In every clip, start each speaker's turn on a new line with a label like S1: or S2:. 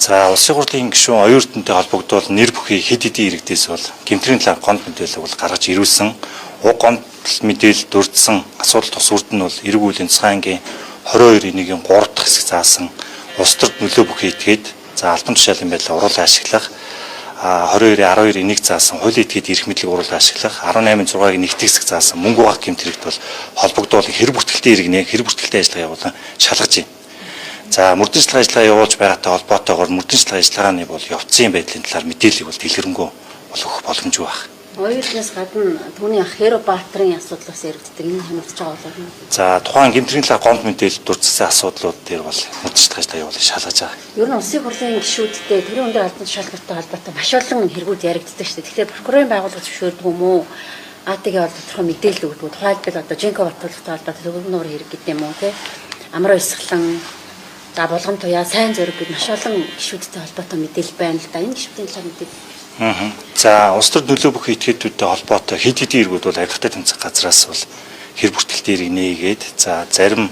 S1: За улсын хурлын гишүүн оюутантай холбогдвол нэр бүхий хэд хэдийн иргэдээс бол гэмтрийн талаар гомд мэдээлэл бол гаргаж ирүүлсэн. Уг гомд мэдээлэл дурдсан асуудал тус үрд нь бол эрэг үеийн цаангийн 22-1-ийн 3 дахь хэсэг заасан улс төрд нөлөө бүхий итгээд за албан тушаалын байдлаар уруулан ашиглах 22-12-1 заасан хуулийн этгээд эрх мэдлэг уруулан ашиглах 18-6-гийн нэгт хэсэг заасан мөнгө угаах гэмтрэгт бол холбогдвол хэрэг бүртгэлтэй иргэнэ хэрэг бүртгэлтэй ажиллагаа явуулан шалгаж байна. За мөрдөнчлөг ажиллагаа явуулж байгаатай холбоотойгоор мөрдөнчлөг ажиллагааны бол явцын байдлын талаар мэдээллийг бол дэлгэрэнгүй олгох боломжгүй байна.
S2: Оюутнаас гадна түүний ах Хэро Баатрын асуудлаас яригддаг энэ хянагдж байгаа бол.
S1: За тухайн гэмтрийн талаар гомд мэдээлэл дурдсан асуудлууд дээр бол мөрдөнчлөг ажиллагаа явуулж шалгаж байгаа.
S2: Ер нь улсын хурлын гишүүдтэй төрийн өндөр албан тушаалтай холбоотой маш олон хэрэгүүд яригддаг шүү дээ. Тэгэхээр прокурорын байгууллага зөвшөөрдөг юм уу? АТГ бол тодорхой мэдээлэл өгдөг. Тухайлбал одоо Жинко Батулгатай холбоотой төгөг нуур хэрэг гэдэг юм уу те? Амар өсгөлэн за булган туяа сайн зөрөг гэд маш олон гишүүдтэй холбоотой мэдээлэл байна л да. Энэ гишүүдийн талаар мэдээлэл.
S1: За улс төр нөлөө бүхий этгээдүүдтэй холбоотой хэд хэдийн иргүүд бол авиргатай тэмцэх газраас бол хэр бүртгэлтэй иргэнэ гээд за зарим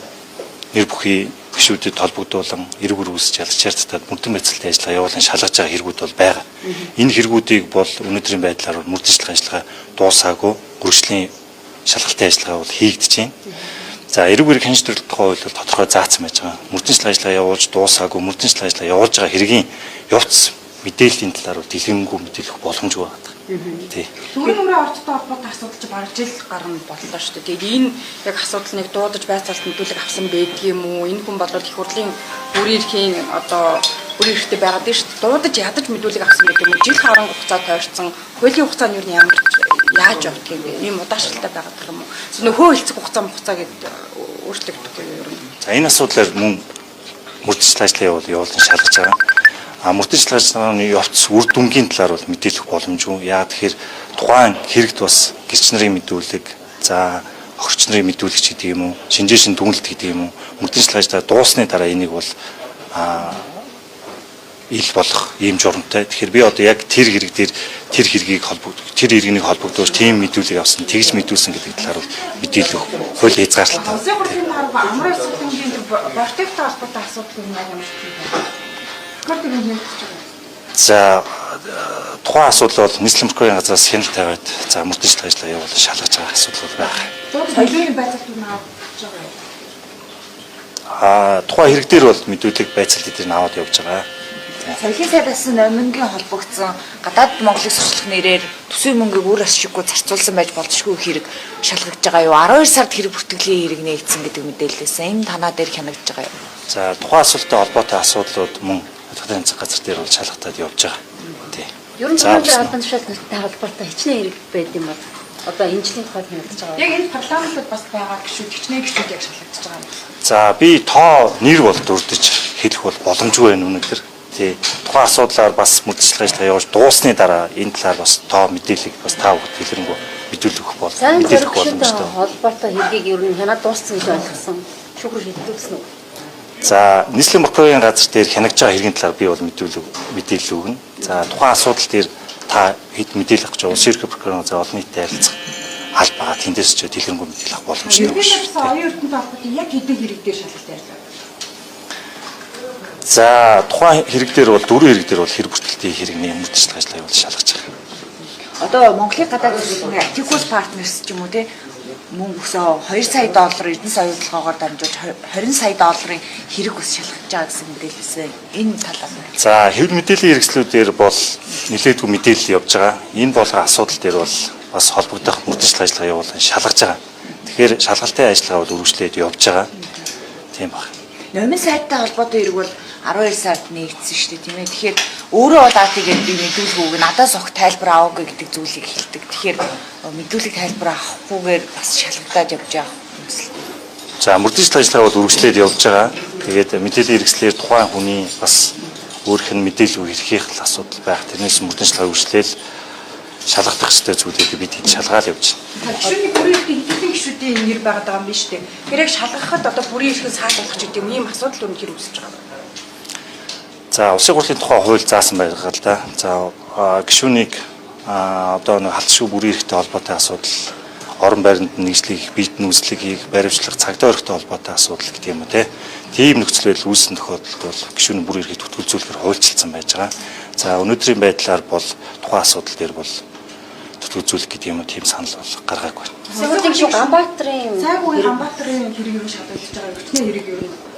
S1: нэр бүхий гишүүдэд холбогдуулан эрг үүсэж ялгчаар татаад мөрдөн байцаалтай ажиллагаа явуулан шалгаж байгаа хэрэгүүд бол байгаа. Энэ хэрэгүүдийг бол өнөөдрийн байдлаар мөрдөнчлөг ажиллагаа дуусаагүй гөрвшлийн шалгалтын ажиллагаа бол хийгдэж байна. За эрг үүрэг хянж төрөлх тухай хууль бол тодорхой заасан байж байгаа. Мөрдөнчлөг ажиллагаа явуулж дуусаагүй мөрдөнчлөг ажиллагаа явуулж байгаа хэргийн явц мэдээллийн талаар дэлгэрэнгүй мэдээлэх боломжгүй байна. Тий.
S3: Төрийн өмрийн ордтой холбоотой асуудал чи бараг жил гарна боллоо шүү дээ. Тэгээд энэ яг асуудал нэг дуудаж байцаалт мэдүүлэг авсан байдаг юм уу? Энэ хүн болоод их хурлын бүрийн эрхийн одоо бүрийн эрхтэй байгаад байна шүү дээ. Дуудаж ядаж мэдүүлэг авсан гэдэг юм уу? Жил харанг хугацаа тойрсон. Хуулийн хугацаа нь юу нь ямар яаж явдаг юм бэ? Ийм удаашралтай байгаад байгаа юм уу? Нөхөө хэлцэх хугацаа гэдэг өөрчлөгдөх юм юу?
S1: За энэ асуудлаар мөн мөрдөнчлөг ажиллагаа явуулан шалгаж байгаа. Мөрдөнчлөг ажиллагааны явц үр дүнгийн талаар бол мэдээлэх боломжгүй. Яа тэгэхээр тухайн хэрэгт бас гэрч нарын мэдүүлэг, за охирч нарын мэдүүлэгч гэдэг юм уу, шинжээшин дүгнэлт гэдэг юм уу, мөрдөнчлөг ажиллагаа дуусны дараа энийг бол ил болох ийм журамтай. Тэгэхээр би одоо яг тэр хэрэг дээр тэр хэргийг тэр иргэнийг холбогдуулж тийм мэдүүлэг авсан, тэгж мэдүүлсэн гэдэг талаар бол мэдээлэх хуулийн хязгаарлалтай.
S3: Улсын хурлын хараа амар асуудлын бортиктэй холбоотой асуудал юм аа юм шиг.
S1: За тухайн асуудал бол нийслэлийн прокурорын газраас хяналт тавиад за мөрдөнчлөг ажиллагаа явуулан шалгаж байгаа асуудал байна.
S3: Соёлын байцаалт нь авч байгаа.
S1: Тухайн хэрэг дээр бол мэдүүлэг байцаалт дээр аваад явж байгаа.
S4: Соёлын сайдаас номингийн холбогдсон гадаад Монголыг сурчлах нэрээр төсвийн мөнгийг үр ашиггүй зарцуулсан байж болзошгүй хэрэг шалгагдж байгаа юу? 12 сард хэрэг бүртгэлийн хэрэг нээгдсэн гэдэг мэдээлэлсэн. Энэ танаа дээр хянагдж байгаа юу?
S1: За тухайн асуулттай холбоотой асуудлууд мөн хадгалан тэнцэх газар дээр бол шалгатаад явж байгаа. Тий.
S2: Ер нь өндөр албан тушаалтай холбоотой хичнээн хэрэг байд юм бол одоо энэ жилийн тухайд хянагдж байгаа.
S3: Яг энэ парламентод бас байгаа гişүүд хичнээн гişүүд яг шалгагдж байгаа юм.
S1: За би тоо нэр бол дурдж хэлэх бол боломжгүй байна өнөөдөр. Тий. Тухайн асуудлаар бас мөрдөнчлөг ажиллагаа явуулж дуусны дараа энэ талаар бас тоо мэдээллийг бас таа бүгд хэлэрэнгүү мэдүүлэх бол
S2: мэдээлэх боломжтой. Холбоотой хэргийг ер нь хянаад дууссан гэж ойлгосон. Шүүхэр шийдвэрлсэн үү?
S1: За нийслэлийн прокурорын газар дээр хянагч байгаа хэргийн талаар би бол мэдээлэл өгнө. За тухайн асуудал дээр та хэд мэдээлэл авах гэж улсын ерхий прокурорын газар олон нийтэд харилцах аль байгаа тэндээс ч дэлгэрэнгүй мэдээлэл авах боломжтой байна.
S3: Ерөнхийдөө оюутантай холбоотой яг хэдэн хэрэг дээр шалгалт ярьлаа.
S1: За тухайн хэрэг дээр бол дөрвөн хэрэг дээр бол хэрэг бүртгэлтэй хэрэг мөрдөнчлөг ажиллагаа явуулж шалгаж байгаа.
S4: Одоо Монголын гадаад хэлбэрийн Atticus Partners ч юм уу те мөнгө өсөө 2 сая доллар Эрдэнэс оюутлагоор дамжуулж 20 сая долларын хэрэг ус шалгаж байгаа гэсэн мэдээлэлсэн. Энэ талаар.
S1: За хэвлэл мэдээллийн хэрэгслүүдээр бол нэлээдгүй мэдээлэл явж байгаа. Энэ болгон асуудал дээр бол бас холбогдох мөрдөнчлөг ажиллагаа явуулан шалгаж байгаа. Тэгэхээр шалгалтын ажиллагаа бол үргэлжлээд явж байгаа. Тийм баг.
S4: Номин сайттай холбоотой хэрэг бол 12 сард нээгдсэн шүү дээ тийм ээ. Тэгэхээр өөрөө бол АТГ-д би мэдүүлэг өгнө. Надаас огт тайлбар аваагүй гэдэг зүйлийг хэлдэг. Тэгэхээр мэдүүлэг тайлбар авахгүйгээр бас шалгагдаад явж байгаа юм.
S1: За мөрдөнчлөг ажиллагаа бол үргэлжлээд явж байгаа. Тэгээд мэдээллийн хэрэгслээр тухайн хүний бас өөрийнх нь мэдээлэл хэрхийх асуудал байх. Тэрнээс мөрдөнчлөг үргэлжлээл шалгах ёстой зүйлүүдийг бид шалгаад явж байна.
S3: Гишүүний бүрийн эрхийн хэдхэн гишүүдийн нэр байгаа юм биш үү? Тэр яг шалгахад одоо бүрийн эрхийг саатуулах ч гэдэг юм ийм асуудал өндөр үүсэж байгаа.
S1: За улсын хурлын тухай хууль заасан байгаа л да. За гишүүнийг одоо нэг халтшгүй бүрийн эрхтэй холбоотой асуудал орон байранд нэгжлэг хийх, биетэн үзлэг хийх, баримтлах, цагдаа орхитой холбоотой асуудал гэдэг юм уу те. Тийм нөхцөл байдал үүссэн тохиолдолд бол гишүүний бүр эрхийг түтгэлзүүлэхээр хуульчилсан байж байгаа. За өнөөдрийн байдлаар бол тухайн асуудал дээр бол зүтгүүлэх гэдэг юм уу тийм санал бол гаргаагүй.
S2: Сүүлийн гишүүн Ганбаатарын
S3: Цайгуугийн Ганбаатарын хэрэг юу шалгагдаж байгаа, өвчтний хэрэг юу